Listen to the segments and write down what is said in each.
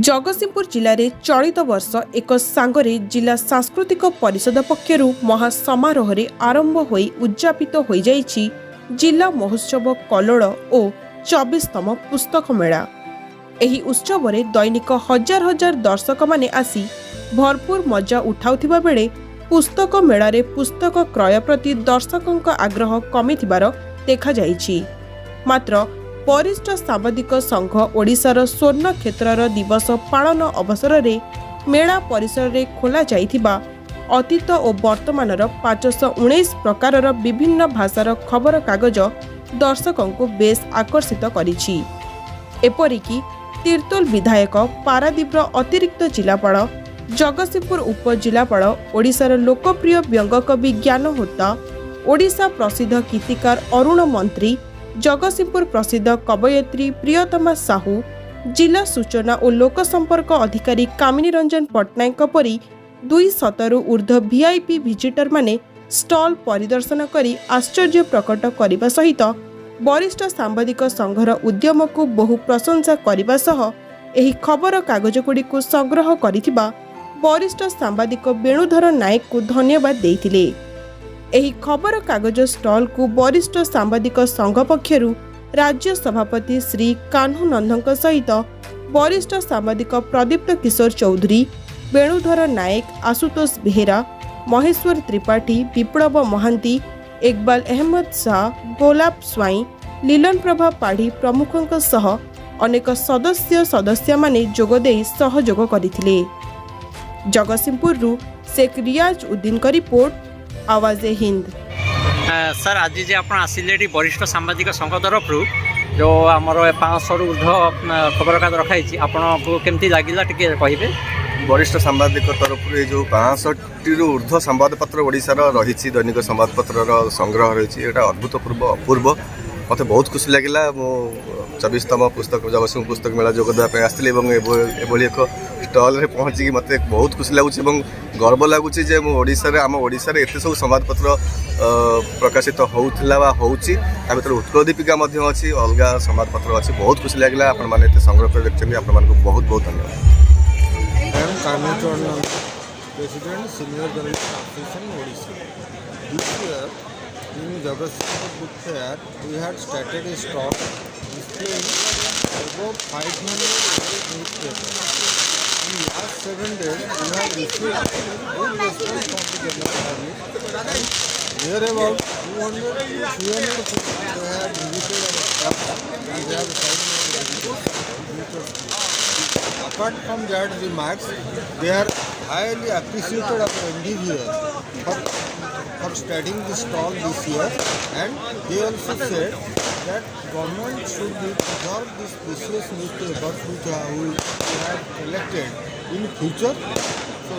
जगतसिंहपुर जिले में चलित वर्ष एक सांगरे जिला सांस्कृतिक परिषद पक्षर महासमारोह आरंभ हो उद्यापित हो जिला महोत्सव कल्लोल और 24तम पुस्तक मेला। एही उत्सव में दैनिक हजार हजार दर्शक माने आसी भरपूर मजा उठाउथिबा बेले पुस्तक मेला रे पुस्तक क्रय प्रति दर्शकों आग्रह कमी देखा जाइछि। मात्र वरिष्ठ सांबादिक संघ ओडिशार स्वर्ण क्षेत्रर दिवस पालन अवसर में मेला परिसर में खोला जाइथिबा अतीत और वर्तमानर 519 प्रकारर विभिन्न भाषार खबर कागज दर्शकों को बेस आकर्षित करिछि। एपरिकी तीर्तोल विधायक पारादीपर अतिरिक्त जिलापाल जगतसिंहपुर उपजिलापाल ओडिशार लोकप्रिय व्यंगकवि ज्ञान होता ओडिशा प्रसिद्ध गीतिकार अरुण मंत्री जगतसिंहपुर प्रसिद्ध कवयित्री प्रियतमा साहू जिला सूचना और लोक संपर्क अधिकारी कामिनी रंजन पट्टनायक परी 200 ऊर्ध्व वीआईपी विजिटर माने स्टॉल परिदर्शन करी आश्चर्य प्रकट करने सहित वरिष्ठ सांबादिक संघर उद्यम को बहु प्रशंसा करने सह एही खबर कागजगुड़ी को संग्रह करिथिबा वरिष्ठ सांबादिक वेणुधर नायक को धन्यवाद देइथिले। एही खबर कागज स्टॉल को वरिष्ठ सांबादिक संघ पक्षरु राज्य सभापति श्री कान्हू नंदक सहित वरिष्ठ सांबादिक प्रदीप्त किशोर चौधरी, वेणुधर नायक, आशुतोष बेहेरा, महेश्वर त्रिपाठी, विप्लव महांती, इकबाल अहमद शाह, गोलाप स्वाई, लीलन प्रभा पाढ़ी प्रमुखों सह अनेक सदस्य माने जोगदे सहयोग करथिले। जगतसिंहपुर शेख रियाज उद्दीन का रिपोर्ट, आवाज़े हिंद। सर आज जे आप आसिले वरिष्ठ सांबादिक संघ तरफ जो आमर 500 ऊर्ध्व खबर कागज रखाई आपको केमती लगिला टिके कहिबे। वरिष्ठ सांबादिक तरफ जो 65 ऊर्ध्व संवादपत्र ओडिशार रही दैनिक संवादपत्र संग्रह रही अद्भुतपूर्व अपूर्व मत बहुत खुशी लगिला। मो 24तम पुस्तक जगतसिंह पुस्तक मेला जोगदेवा आसती एभली एक स्टल रे पहुँची मत बहुत खुशी लगुच गर्व लगुच आम ओडिशा एत सब संवादपत्र प्रकाशित होउथिला वा होउची ता भीतर उत्कल दीपिका अच्छी अलग संवादपत्र अच्छी बहुत खुशी लगिला। आपण माने एत संग्रह कर देखछन आपण मानको बहुत बहुत धन्यवाद। President Senior Journalist Association Odisha. This year in Jagatsinghpur Book Fair we had started a stall displaying above 500 newspapers. In last 7 days we have received good response from the general public and near about 200 to 300 people they have visited our shop and they have signed. Apart from that remarks, they are highly appreciated our endeavour for studying this stall this year, and they also said that government should preserve this precious newspaper which we have collected in future. So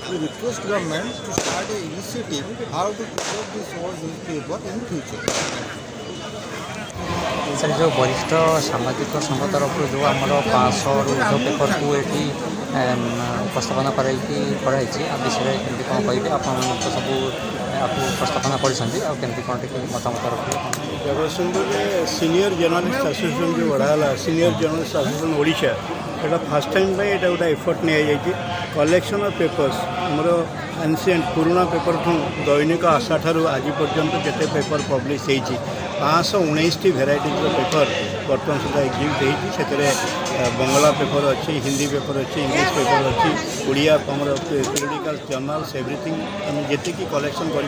we request government to start an initiative how to preserve this old newspaper in future. Sir जो वरिष्ठ सांबादिक संघ तरफ जो आमर 500 ऊर्ध्व paper को ये उपस्थापना कराई विषय केमती कौन कहे आप सब आपको उपस्थापना करमती कौन मतामत रखिए। जगतसिंहपुर में सीनियर जर्नलिस्ट एसोसिएशन जो बढ़ाला सीनियर जर्नलिस्ट एसोसिएशन ओडिशा एटा फर्स्ट टाइम पे एटा गोटे एफर्ट नि कलेक्शन ऑफ पेपर्स आमर एनसीएंट पुराना पेपर ठूँ दैनिक आशा ठारू आज पर्यंत केते पेपर पब्लिश होती 519 भेराइटी पेपर बर्तमान सुधा एग्जिबिट होती बंगला पेपर अच्छी हिंदी पेपर अच्छी इंग्लिश पेपर अच्छी ओडिया आमर पीरियडिकल जर्नल्स एवरीथिंग आम जी कलेक्शन कर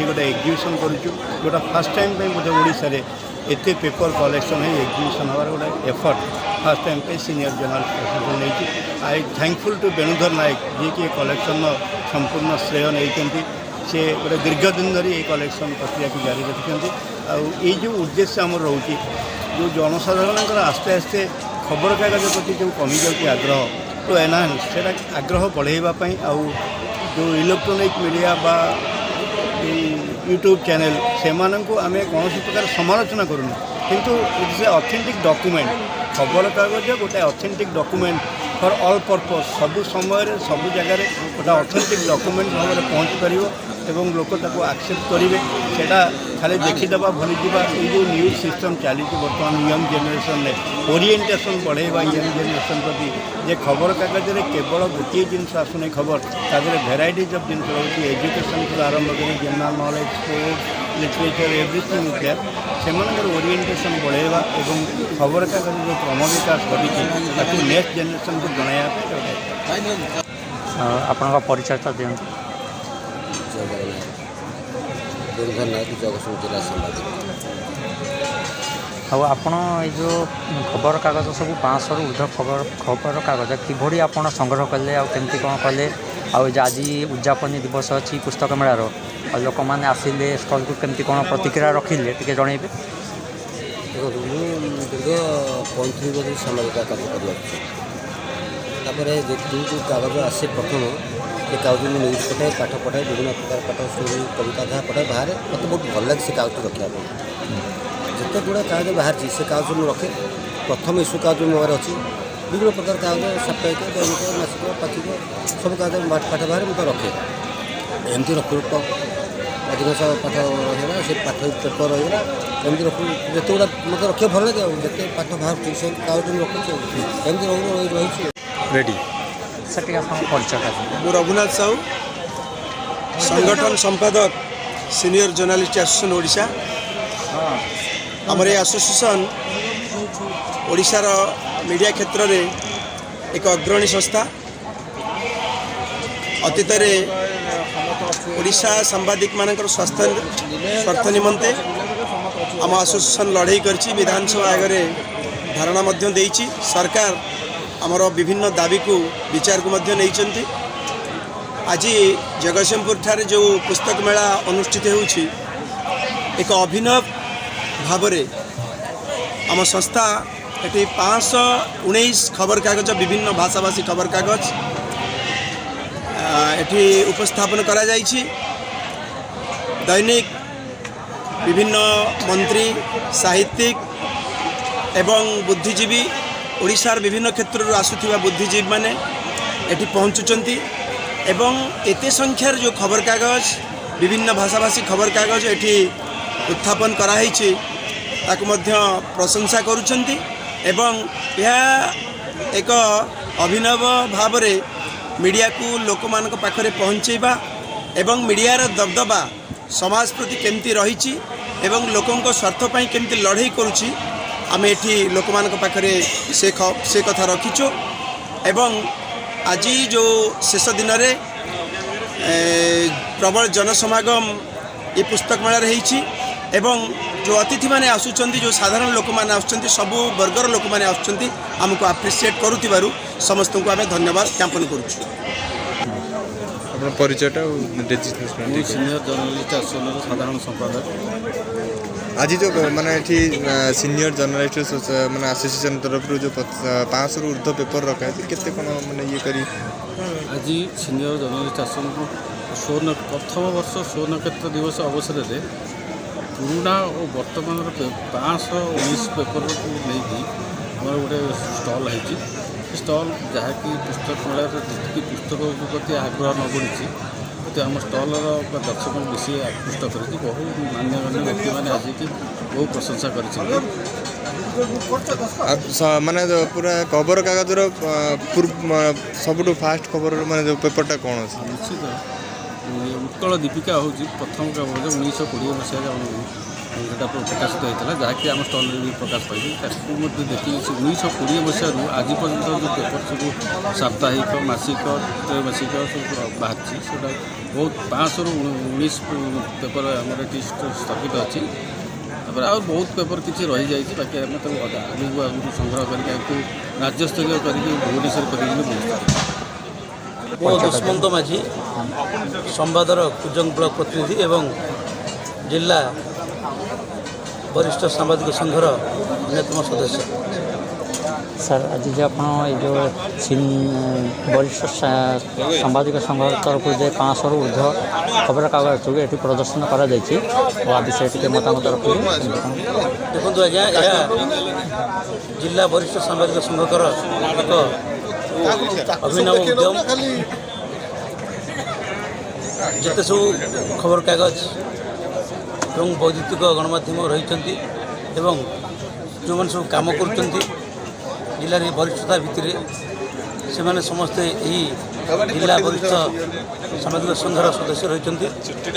गोटे एग्जिबिशन करुँ फर्स्ट टाइम पे बोधे ओडिशा रे एते पेपर कलेक्शन है एग्जिबिशन हमार गोटे एफर्ट फर्स्ट टाइम पे सीनियर जर्नलिस्ट एसोसिएशन नहीं। आई थैंकफुल टू वेणुधर नायक जी कि कलेक्शन संपूर्ण श्रेय नहीं से गोटे दीर्घ दिन धरी ये कलेक्शन प्रक्रिया को जारी रखिंट जो उद्देश्य आम रोचे जो जनसाधारण आस्ते आस्ते खबर कागज प्रति जो कमी जाऊँगी आग्रह तो एनहांस से आग्रह बढ़ावाई जो इलेक्ट्रोनिक मीडिया बा यूट्यूब चैनल से आम कौन प्रकार समालोचना करूँ किंतु it is a authentic document खबर कागज गोटे authentic document for all purpose सबु समय सबु जगह गोटे ऑथेंटिक डॉक्यूमेंट भाव में पहुँची पार एवं लोक ताको एक्सेप्ट करेंगे सेटा खाली देखीदेवा भूलीजा ये जो न्यूज सिस्टम चली बर्तमान यंग जेनेरेशन में ओरिएंटेशन बढ़ेगा यंग जेनेरेशन प्रति जे खबर कागज में केवल गोटे जिन आसुना खबर तादेह भेराइटीज अफ जिन रोचे एजुकेशन को आरंभ कर general knowledge sports literature everything there से ओरिएंटेशन बढ़ेगा और खबर कागज जो क्रम विकास घटी नेक्स्ट जेनेरेशन को जनाया आपन परिचय तो दिखाँ दुर्धन नायक जगतसिंह जिला संवाददाता ଆଉ ଆପଣ ଏଇ ଯେଉଁ ଖବରକାଗଜ ସବୁ 500ରୁ ଉର୍ଦ୍ଧ୍ୱ ଖବରକାଗଜ କିଭଳି ଆପଣ ସଂଗ୍ରହ କଲେ ଆଉ କେମିତି କ'ଣ କଲେ ଆଉ ଯେ ଆଜି ଉଦ୍ଯାପନୀ ଦିବସ ଅଛି ପୁସ୍ତକ ମେଳାର ଆଉ ଲୋକମାନେ ଆସିଲେ ଷ୍ଟଲ୍କୁ କେମିତି କ'ଣ ପ୍ରତିକ୍ରିୟା ରଖିଲେ ଟିକେ ଜଣାଇବେ। ଦେଖନ୍ତୁ ମୁଁ ଦୀର୍ଘ 35 ବର୍ଷ ସାମାଜିକ କାର୍ଯ୍ୟ କରିଆସୁଛି। ତାପରେ ଯେଉଁ କାଗଜ ଆସେ ପ୍ରଥମ ସେ କାଗଜ ମୁଁ ନ୍ୟୁଜ୍ ପଠାଏ ପାଠ ପଠାଏ ବିଭିନ୍ନ ପ୍ରକାର ପାଠ ଷ୍ଟୋରି କବିତା ଯାହା ପଠାଏ ବାହାରେ ମୋତେ ବହୁତ ଭଲ ଲାଗେ ସେ କାଗଜଟି ରଖିବା ପାଇଁ। जिते गुड़ा कागज बाहर से कागज मुझे रखे प्रथम इश्यू कागज मो पाखे अच्छी विभिन्न प्रकार कागज साप्ताहिक दैनिक मासिक पाक्षिक सब कागज पाठ बाहर मुझे रखे एमती रखू अधिकांश पाठ रहा से पाठ पेपर रहा एमती रखू जिते गुड़ा मत रखा भल लगे जिते पाठ बाहर से कागज रखुचे एमती रही रेडी सर परिचय मु रघुनाथ साहू संगठन संपादक सीनियर जर्नलिस्ट एसोसिएशन ओडिशा आमर एसोसिएशन ओडिशार मीडिया क्षेत्र में एक अग्रणी संस्था अतीत ओडिशा सांबादिक मानकर स्वार्थ निमंते आम एसोसिएशन लड़ाई करछि विधानसभा आगे धारणा मध्य देइछि सरकार आमर विभिन्न दाबी को विचार को मध्य नहीं आज जगतसिंहपुर ठारे जो पुस्तक मेला अनुष्ठित होउछि एक अभिनव भावरे आम संस्था ये 519 खबर कागज विभिन्न भाषाभाषी खबर कागज ये उपस्थापन करा जाइछि। दैनिक विभिन्न मंत्री साहित्यिक एवं बुद्धिजीवी ओडिशार विभिन्न क्षेत्र आसुथिबा बुद्धिजीवी माने एठी पहुँचुचंती एवं एते संख्यार जो खबर कागज विभिन्न भाषाभाषी खबर कागज एठी उत्थापन कराई ताकु मध्य प्रशंसा करुछंती एवं यह एक अभिनव भाव मीडिया को लोक मान पाखरे पहुँचेबा एवं मीडियार दबदबा समाज प्रति केमती रही एवं लोकों स्वार्थ पाई केमती लड़ाई करुछि आमे एठी लोक मान पाखरे से कथा रखीचु एवं आज जो शेष दिन में प्रबल जनसमागम ये पुस्तक मेला रही एवं जो अतिथि माने आसुचंती जो साधारण लोक माने आसुचंती सबु वर्गर लोक माने आसुचंती हमको अप्रिशिएट करुथिबारु समस्त को आमे धन्यवाद ज्ञापन करूछु। अपना परिचयटा सीनियर जर्नलिस्ट एसोसिएशन साधारण संपादक आज जो माने एठी सीनियर जर्नलिस्ट माने एसोसिएशन तरफ जो 500 रु ऊर्ध्व पेपर रखा है केते कोन माने ये करी आज सीनियर जर्नलिस्ट एसोसिएशन प्रथम वर्ष स्वर्ण क्षेत्र दिवस अवसर में पुराना और वर्तमान 519 पेपर को लेकिन आम गोटे स्टल है स्टल जहाँकि पुस्तक मेला जी पुस्तक प्रति आग्रह न बढ़ी आम स्टल दर्शक बेसी आकृष्ट कर बहु मान्यगण्य व्यक्ति मैंने आज की बहु प्रशंसा कर माने पूरा खबर कागजर सबुठ फास्ट खबर माने जो पेपरटा कौन अच्छे निश्चित उत्कल दीपिका हूँ प्रथम कागज 1920 मसीह यहाँ प्रकाशित होता है जहाँकि आम स्टल भी प्रकाश पाइली देखिए 1920 मसीह आज पर्यटन जो पेपर सब साप्ताहिक मासिक त्रैमासिक सब बाहर से बहुत 500 रु 19 पेपर आम स्थगित अच्छी आ बहुत पेपर किसी रही जाए बाकी आम आगू संग्रह करके राज्यस्तरीय करके भुवनेश्वर कर दुष्मंत माझी संवादर कुजंग ब्लक प्रतिनिधि एवं जिला वरिष्ठ सांबादिक संघर अन्यतम सदस्य। सर आज जो आप जो वरिष्ठ सांबादिक संघ तरफ जो 500 रु ऊर्ध्व खबर कागज ये प्रदर्शन कर विषय टी मतामत रखिए। देखो आज्ञा जिला वरिष्ठ सांबादिक संघकर एक अभिनव उद्यम ଯେତେ ସବୁ ଖବରକାଗଜ ଏବଂ ବୈଦ୍ୟୁତିକ ଗଣମାଧ୍ୟମ ରହିଛନ୍ତି ଏବଂ ଯେଉଁମାନେ ସବୁ କାମ କରୁଛନ୍ତି ଜିଲ୍ଲାରେ ବରିଷ୍ଠତା ଭିତ୍ତିରେ ସେମାନେ ସମସ୍ତେ ଏହି ଜିଲ୍ଲା ବରିଷ୍ଠ ସାମ୍ବାଦିକ ସଂଘର ସଦସ୍ୟ ରହିଛନ୍ତି।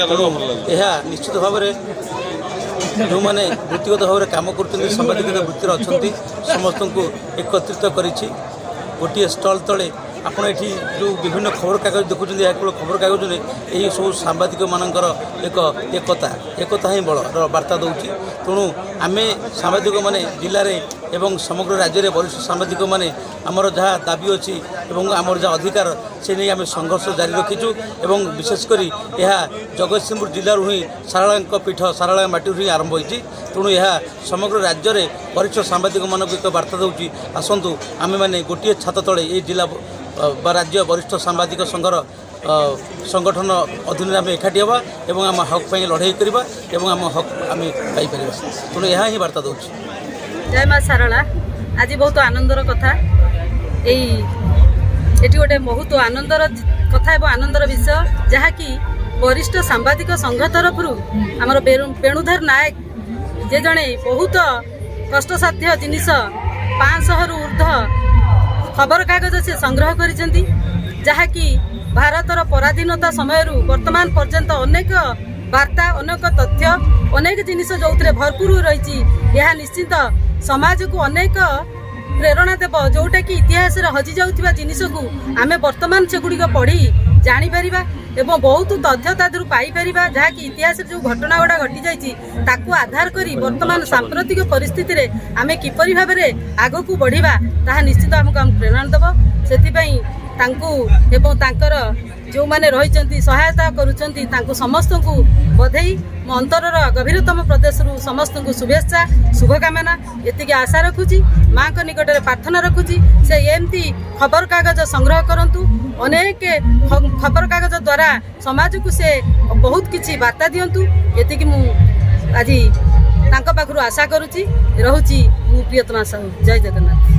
ତେଣୁ ଏହା ନିଶ୍ଚିତ ଭାବରେ ଯେଉଁମାନେ ବୃତ୍ତିଗତ ଭାବରେ କାମ କରୁଛନ୍ତି ସାମ୍ବାଦିକତା ବୃତ୍ତିରେ ଅଛନ୍ତି ସମସ୍ତଙ୍କୁ ଏକତ୍ରିତ କରିଛି ଗୋଟିଏ ଷ୍ଟଲ୍ ତଳେ। ଆପଣ ଏଠି ଯେଉଁ ବିଭିନ୍ନ ଖବରକାଗଜ ଦେଖୁଛନ୍ତି ଏହା କେବଳ ଖବରକାଗଜରେ ଏହି ସବୁ ସାମ୍ବାଦିକମାନଙ୍କର ଏକ ଏକତା ହିଁ ବଳର ବାର୍ତ୍ତା ଦେଉଛି। ତେଣୁ ଆମେ ସାମ୍ବାଦିକମାନେ ଜିଲ୍ଲାରେ ଏବଂ ସମଗ୍ର ରାଜ୍ୟରେ ବରିଷ୍ଠ ସାମ୍ବାଦିକମାନେ ଆମର ଯାହା ଦାବି ଅଛି ଏବଂ ଆମର ଯାହା ଅଧିକାର ସେ ନେଇ ଆମେ ସଂଘର୍ଷ ଜାରି ରଖିଛୁ ଏବଂ ବିଶେଷ କରି ଏହା ଜଗତସିଂହପୁର ଜିଲ୍ଲାରୁ ହିଁ ସାରଳାଙ୍କ ପୀଠ ସାରଳା ମାଟିରୁ ହିଁ ଆରମ୍ଭ ହୋଇଛି। ତେଣୁ ଏହା ସମଗ୍ର ରାଜ୍ୟରେ ବରିଷ୍ଠ ସାମ୍ବାଦିକମାନଙ୍କୁ ଏକ ବାର୍ତ୍ତା ଦେଉଛି ଆସନ୍ତୁ ଆମେମାନେ ଗୋଟିଏ ଛାତ ତଳେ ଏହି ଜିଲ୍ଲା ବା ରାଜ୍ୟ ବରିଷ୍ଠ ସାମ୍ବାଦିକ ସଂଘର ସଂଗଠନ ଅଧୀନରେ ଆମେ ଏକାଠି ହେବା ଏବଂ ଆମ ହକ୍ ପାଇଁ ଲଢ଼େଇ କରିବା ଏବଂ ଆମ ହକ୍ ଆମେ ପାଇପାରିବା। ତେଣୁ ଏହା ହିଁ ବାର୍ତ୍ତା ଦେଉଛି। ଜୟ ମା ସାରଳା। ଆଜି ବହୁତ ଆନନ୍ଦର କଥା, ଏଠି ଗୋଟେ ବହୁତ ଆନନ୍ଦର କଥା ଏବଂ ଆନନ୍ଦର ବିଷୟ ଯାହାକି ବରିଷ୍ଠ ସାମ୍ବାଦିକ ସଂଘ ତରଫରୁ ଆମର ବେଣୁଧର ନାୟକ ଯେ ଜଣେ ବହୁତ କଷ୍ଟସାଧ୍ୟ ଜିନିଷ 500ରୁ ଉର୍ଦ୍ଧ୍ୱ ଖବରକାଗଜ ସେ ସଂଗ୍ରହ କରିଛନ୍ତି ଯାହାକି ଭାରତର ପରାଧୀନତା ସମୟରୁ ବର୍ତ୍ତମାନ ପର୍ଯ୍ୟନ୍ତ ଅନେକ ବାର୍ତ୍ତା ଅନେକ ତଥ୍ୟ ଅନେକ ଜିନିଷ ଯେଉଁଥିରେ ଭରପୁର ରହିଛି। ଏହା ନିଶ୍ଚିତ ସମାଜକୁ ଅନେକ ପ୍ରେରଣା ଦେବ ଯେଉଁଟାକି ଇତିହାସରେ ହଜିଯାଉଥିବା ଜିନିଷକୁ ଆମେ ବର୍ତ୍ତମାନ ସେଗୁଡ଼ିକ ପଢ଼ି ଜାଣିପାରିବା ଏବଂ ବହୁତ ତଥ୍ୟ ତା ଦେହରୁ ପାଇପାରିବା ଯାହାକି ଇତିହାସରେ ଯେଉଁ ଘଟଣା ଗୁଡ଼ା ଘଟିଯାଇଛି ତାକୁ ଆଧାର କରି ବର୍ତ୍ତମାନ ସାମ୍ପ୍ରତିକ ପରିସ୍ଥିତିରେ ଆମେ କିପରି ଭାବରେ ଆଗକୁ ବଢ଼ିବା ତାହା ନିଶ୍ଚିତ ଆମକୁ ପ୍ରେରଣା ଦେବ। ସେଥିପାଇଁ ତାଙ୍କୁ ଏବଂ ତାଙ୍କର ଯେଉଁମାନେ ରହିଛନ୍ତି ସହାୟତା କରୁଛନ୍ତି ତାଙ୍କୁ ସମସ୍ତଙ୍କୁ ବଧେଇ ମୋ ଅନ୍ତରର ଗଭୀରତମ ପ୍ରଦେଶରୁ ସମସ୍ତଙ୍କୁ ଶୁଭେଚ୍ଛା ଶୁଭକାମନା ଏତିକି ଆଶା ରଖୁଛି। ମାଙ୍କ ନିକଟରେ ପ୍ରାର୍ଥନା ରଖୁଛି ସେ ଏମିତି ଖବରକାଗଜ ସଂଗ୍ରହ କରନ୍ତୁ। ଅନେକ ଖବରକାଗଜ ଦ୍ୱାରା ସମାଜକୁ ସେ ବହୁତ କିଛି ବାର୍ତ୍ତା ଦିଅନ୍ତୁ ଏତିକି ମୁଁ ଆଜି ତାଙ୍କ ପାଖରୁ ଆଶା କରୁଛି। ରହୁଛି ମୁଁ ପ୍ରିୟତମା ସାହୁ। ଜୟ ଜଗନ୍ନାଥ।